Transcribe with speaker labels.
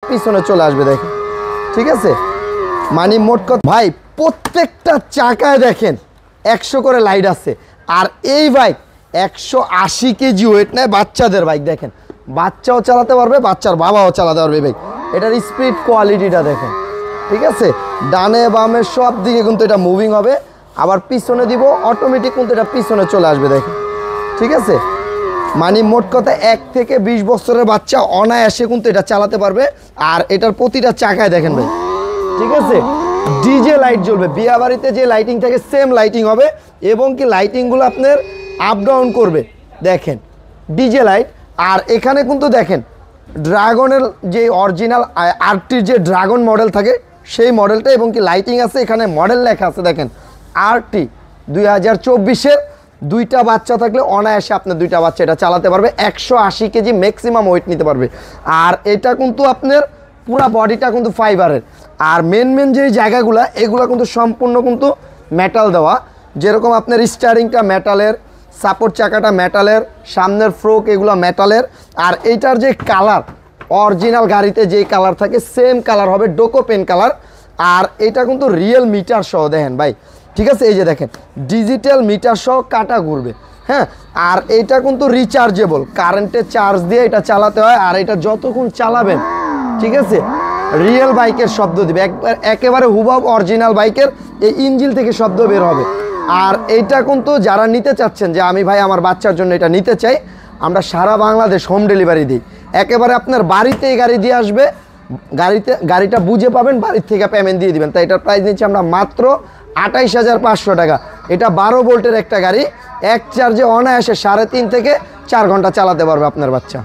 Speaker 1: পিছনে চলে আসবে দেখেন, ঠিক আছে। মানে মোট কথা ভাই প্রত্যেকটা চাকায় দেখেন 100 করে লাইট আছে। আর এই বাইক 180 কেজি ওয়েট নেয়, বাচ্চাদের বাইক দেখেন, বাচ্চাও চালাতে পারবে, বাচ্চার বাবাও চালাতে পারবে বাইক। এটার স্পিড কোয়ালিটিটা দেখেন, ঠিক আছে। ডানে বামে সব দিকে কিন্তু এটা মুভিং হবে। আবার পিছনে দিব অটোমেটিক কিন্তু এটা পিছনে চলে আসবে দেখেন, ঠিক আছে। মানে মোট কথা 1 থেকে 20 বছরের বাচ্চা অনায়াসে কিন্তু এটা চালাতে পারবে। আর এটার প্রতিটা চাকায় দেখেন ভাই, ঠিক আছে, ডিজে লাইট জ্বলবে। বিয়া বাড়িতে যে লাইটিং থাকে সেম লাইটিং হবে, এবং কি লাইটিংগুলো আপনার আপ ডাউন করবে দেখেন, ডিজে লাইট। আর এখানে কিন্তু দেখেন ড্রাগনের যে অরিজিনাল আরটির যে ড্রাগন মডেল থাকে সেই মডেলটা, এবং কি লাইটিং আছে, এখানে মডেল লেখা আছে দেখেন আরটি 2024-এর। 2টা বাচ্চা থাকলে অনায়াসে আপনার 2টা বাচ্চা এটা চালাতে পারবে। 180 কেজি ম্যাক্সিমাম ওয়েট নিতে পারবে। আর এটা কিন্তু আপনার পুরা বডিটা কিন্তু ফাইবারের। আর মেন যে জায়গাগুলো এগুলো কিন্তু সম্পূর্ণ কিন্তু মেটাল দেওয়া, যেরকম আপনার স্টারিংটা মেটালের, সাপোর্ট চাকাটা মেটালের, সামনের ফ্রোক এগুলো মেটালের। আর এইটার যে কালার অরিজিনাল গাড়িতে যে কালার থাকে সেম কালার হবে, ডোকো পেন কালার। আর এটা কিন্তু রিয়েল মিটার সহ দেখেন ভাই, ঠিক আছে। এই যে দেখেন ডিজিটাল মিটার সহ কাটা ঘুরবে, হ্যাঁ। আর এটা কিন্তু রিচার্জেবল, কারেন্টে চার্জ দিয়ে এটা চালাতে হয়। আর এটা যতক্ষণ চালাবেন, ঠিক আছে, রিয়েল বাইকের শব্দ দিবে, একেবারে হুবহু অরিজিনাল বাইকের এই ইঞ্জিন থেকে শব্দ বের হবে। আর এইটা কিন্তু যারা নিতে চাচ্ছেন যে আমি ভাই আমার বাচ্চার জন্য এটা নিতে চাই, আমরা সারা বাংলাদেশ হোম ডেলিভারি দিই। একেবারে আপনার বাড়িতেই গাড়ি দিয়ে আসবে, গাড়িটা বুঝে পাবেন, বাড়ির থেকে পেমেন্ট দিয়ে দিবেন। তাই এটার প্রাইস নিচ্ছি আমরা মাত্র 28,500 টাকা। এটা 12 ভোল্টের একটা গাড়ি, এক চার্জে অনায়াসে 3.5 থেকে 4 ঘন্টা চালাতে পারবে আপনার বাচ্চা।